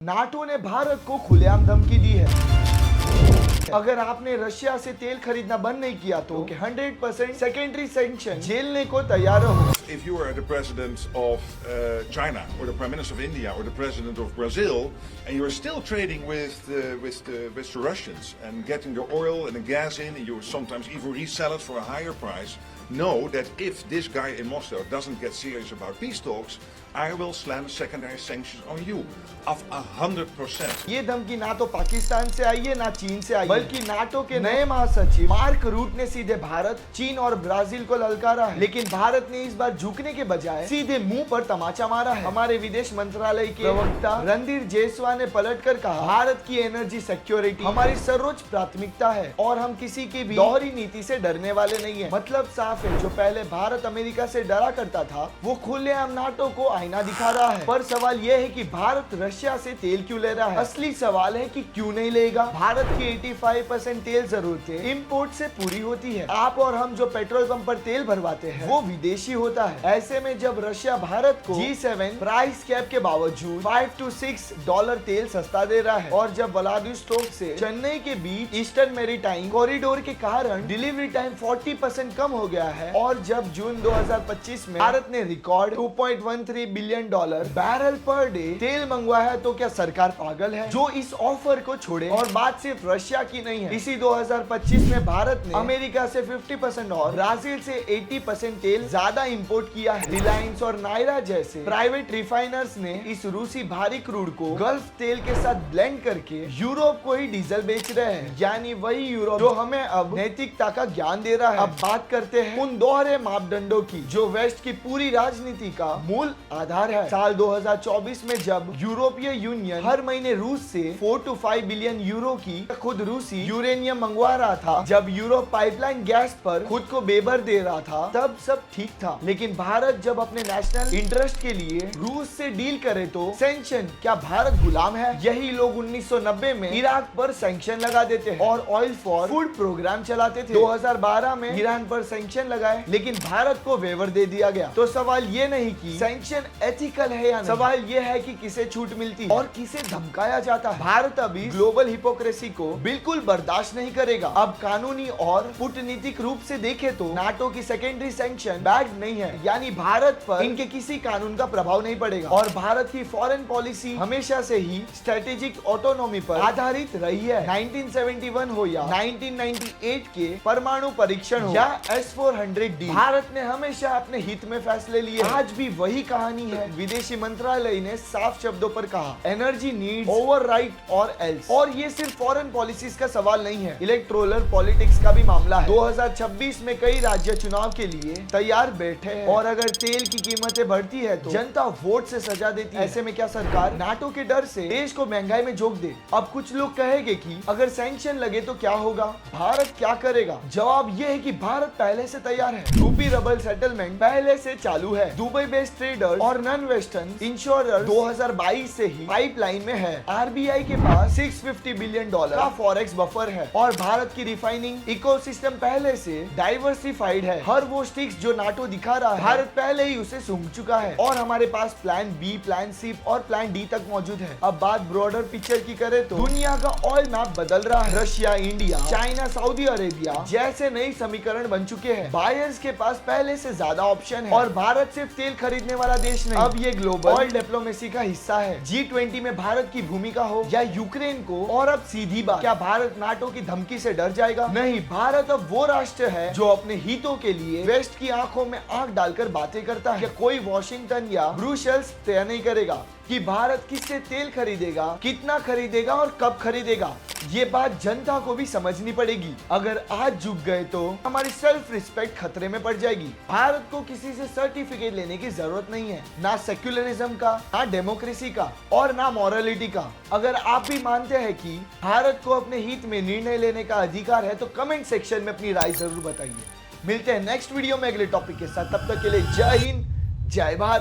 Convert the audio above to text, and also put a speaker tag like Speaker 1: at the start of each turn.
Speaker 1: NATO ने भारत को खुलेआम धमकी दी है। अगर आपने रशिया से तेल खरीदना बंद नहीं किया तो 100% सेकेंडरी सैंक्शन झेलने को तैयार रहो।
Speaker 2: If you are the president of China or the prime minister of India or the president of Brazil and you are still trading with the Russians and getting the oil and the gas in and you sometimes even resell it for a higher price, know that if this guy in Moscow doesn't get serious about peace talks, I will slam secondary sanctions on you of 100%.
Speaker 1: ये धमकी ना तो पाकिस्तान से आई है ना चीन से आई है, बल्कि नाटो के नए महासचिव मार्क रूट ने सीधे भारत, चीन और ब्राजील को ललकारा है। लेकिन भारत ने इस बार झुकने के बजाय सीधे मुंह पर तमाचा मारा है। हमारे विदेश मंत्रालय के प्रवक्ता रणधीर जयसवाल ने पलटकर कहा, भारत की एनर्जी सिक्योरिटी हमारी सर्वोच्च प्राथमिकता है और हम किसी की भी दोहरी नीति से डरने वाले नहीं है। मतलब साफ है, जो पहले भारत अमेरिका से डरा करता था वो खुलेआम नाटो को आईना दिखा रहा है। पर सवाल यह है कि भारत रशिया से तेल क्यों ले रहा है? असली सवाल है कि क्यों नहीं लेगा। भारत की 85% तेल जरूरतें इंपोर्ट से पूरी होती है। आप और हम जो पेट्रोल पंप पर तेल भरवाते हैं वो विदेशी होता है। ऐसे में जब रशिया भारत को G7 प्राइस कैप के बावजूद $5 to $6 तेल सस्ता दे रहा है और जब व्लादिवोस्तोक से चेन्नई के बीच ईस्टर्न मैरीटाइम कॉरिडोर के कारण डिलीवरी टाइम 40% कम हो गया है और जब जून 2025 में भारत ने record $2.13 billion barrel per day तेल मंगवाया, तो क्या सरकार पागल है जो इस ऑफर को छोड़े? और बात सिर्फ रशिया की नहीं है। इसी 2025 में भारत ने अमेरिका से 50% और ब्राजील से 80% तेल ज्यादा इंपोर्ट किया है। रिलायंस और नायरा जैसे प्राइवेट रिफाइनर्स ने इस रूसी भारी क्रूड को गल्फ तेल के साथ ब्लेंड करके यूरोप को ही डीजल बेच रहे हैं, यानी वही यूरोप जो हमें अब नैतिकता का ज्ञान दे रहा है। अब बात करते हैं उन दोहरे मापदंडों की जो वेस्ट की पूरी राजनीति का मूल आधार है। साल 2024 में जब यूरोपीय यूनियन हर महीने रूस से 4 to 5 बिलियन यूरो की खुद रूसी यूरेनियम मंगवा रहा था, जब यूरोप पाइपलाइन गैस पर खुद को बेभर दे रहा था, तब सब ठीक था। लेकिन भारत जब अपने नेशनल इंटरेस्ट के लिए रूस से डील करे तो सैंक्शन, क्या भारत गुलाम है? यही लोग 1990 में इराक पर सैंक्शन लगा देते हैं और ऑयल फॉर फूड प्रोग्राम चलाते थे। 2012 में ईरान पर सैंक्शन लगाए, लेकिन भारत को वेवर दे दिया गया। तो सवाल ये नहीं कि सैंक्शन एथिकल है या नहीं, सवाल ये है कि किसे छूट मिलती और किसे धमकाया जाता है। भारत अभी ग्लोबल हिपोक्रेसी को बिल्कुल बर्दाश्त नहीं करेगा। अब कानूनी और कूटनीतिक रूप से देखे तो नाटो की सेकेंडरी सैंक्शन बैड नहीं है, यानी भारत पर इनके किसी कानून का प्रभाव नहीं पड़ेगा। और भारत की फॉरेन पॉलिसी हमेशा से ही स्ट्रेटेजिक ऑटोनॉमी पर आधारित रही है। 1971 हो या 1998 के परमाणु परीक्षण हो या S-400D, भारत ने हमेशा अपने हित में फैसले लिए। आज भी वही कहानी है। विदेशी मंत्रालय ने साफ शब्दों पर कहा, एनर्जी नीड्स ओवरराइट और एल्स। और ये सिर्फ फॉरेन पॉलिसीज का सवाल नहीं है, इलेक्टोरल पॉलिटिक्स का भी मामला है। 2026 में कई राज्य चुनाव के लिए तैयार बैठे हैं और अगर तेल की कीमतें बढ़ती है तो जनता वोट से सजा देती है। ऐसे में क्या सरकार नाटो के डर से देश को महंगाई में झोंक दे? अब कुछ लोग कहेंगे कि अगर सैंक्शन लगे तो क्या होगा, भारत क्या करेगा? जवाब ये है कि भारत पहले से तैयार है। रूपी रबल सेटलमेंट पहले से चालू है। दुबई बेस्ड ट्रेडर और नॉन वेस्टर्न इंश्योरर 2022 से ही पाइपलाइन में है। आरबीआई के पास $650 बिलियन का फॉरेक्स बफर है और भारत की रिफाइनिंग इकोसिस्टम पहले से डाइवर्सिफाइड है। हर वो स्टिक्स जो नाटो दिखा रहा है, भारत पहले ही उसे सूंघ चुका है और हमारे पास प्लान बी, प्लान सी और प्लान डी तक मौजूद है। अब बात ब्रॉडर पिक्चर की करें तो दुनिया का ऑयल मैप बदल रहा है। Russia, India, China, Saudi Arabia जैसे नए समीकरण बन चुके हैं। बायर्स के पास पहले से ज्यादा ऑप्शन है और भारत सिर्फ तेल खरीदने वाला देश नहीं, अब ये ग्लोबल ऑयल डिप्लोमेसी का हिस्सा है। G20 में भारत की भूमिका हो या यूक्रेन को, और अब सीधी बात, क्या भारत नाटो की धमकी से डर जाएगा? नहीं, भारत अब वो राष्ट्र है जो अपने हितों के लिए वेस्ट की आंखों में आंख डालकर बातें करता है। क्या कोई वॉशिंगटन या ब्रुसेल्स तय नहीं करेगा कि भारत किससे तेल खरीदेगा, कितना खरीदेगा और कब खरीदेगा? ये बात जनता को भी समझनी पड़ेगी। अगर आज झुक गए तो हमारी सेल्फ रिस्पेक्ट खतरे में पड़ जाएगी। भारत को किसी से सर्टिफिकेट लेने की जरूरत नहीं है, ना सेक्युलरिज्म का, ना डेमोक्रेसी का और ना मॉरलिटी का। अगर आप भी मानते हैं कि भारत को अपने हित में निर्णय लेने का अधिकार है तो कमेंट सेक्शन में अपनी राय जरूर बताइए। मिलते हैं नेक्स्ट वीडियो में अगले टॉपिक के साथ। तब तक के लिए जय हिंद, जय भारत।